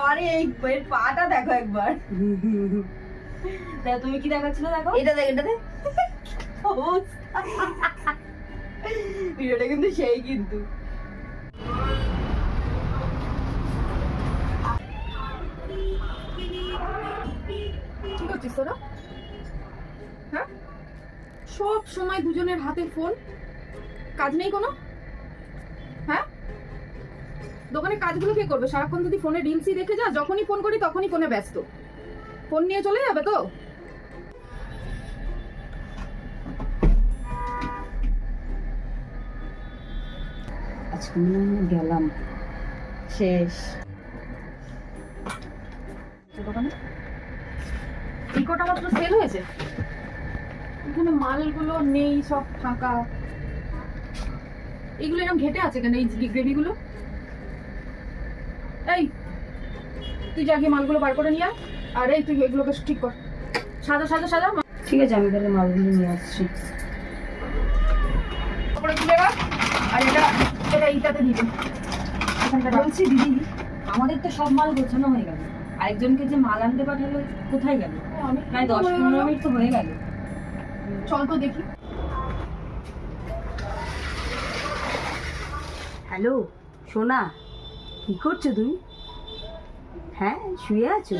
আরে এই পাটা দেখো একবার। দেখো তুমি কি দেখাচ্ছিল, দেখো এটা দেখ, এটা দেখ। ভিডিওটা কিন্তু সেই কিন্তু কি করছিস তোরা? হ্যাঁ, সব সময় দুজনের হাতে ফোন, কাজ নেই কোনো? হ্যাঁ, দোকানে কাজগুলো কে করবে? সারাক্ষণ যদি ফোনে রিলসই দেখে যা, যখনই ফোন করি তখনই ফোনে ব্যস্ত। ফোন নিয়ে চলে যাবে তো? আজকে গেলাম, শেষ। দোকানে এই কটা মাত্র সেল হয়েছে, এখানে মালগুলো নেই, সব ফাঁকা। এগুলো এরকম ঘেটে আছে কেন এই গ্রেভিগুলো? এই তুই যা গিয়ে মালগুলো বার করে নিয়ে আয়, আর এই তুই এগুলোকে ঠিক কর, সাজা সাজা সাজা। ঠিক আছে, আমি তাহলে মালগুলো নিয়ে আসছি। তারপরে তুলে রাখ, আর এটা এটা এইটাতে দিবি। বলছি দিদি, আমাদের তো সব মাল গোছানো হয়ে গেল, আরেকজনকে যে মাল আনতে পাঠালো কোথায় গেল? আমি প্রায় 10-15 মিনিট তো হয়ে গেল। চল তো দেখি। হ্যালো সোনা, কি করছো তুমি? হ্যাঁ, শুয়ে আছো?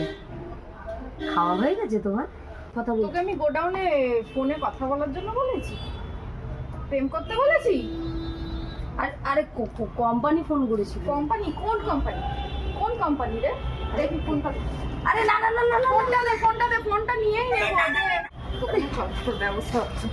খাওয়া হয়ে গেছে তোমার? কথা বল। তোকে আমি গোডাউনে ফোনে কথা বলার জন্য বলেছি, প্রেম করতে বলেছি? আর আরে কোম্পানি ফোন করেছিল। কোম্পানি? কোন কোম্পানি? কোন কোম্পানি রে? দেখি ফোনটা। আরে না না না না না, ফোনটা দে, ফোনটা দে, ফোনটা নিয়েই নেবো। তোর ব্যবস্থা হচ্ছে।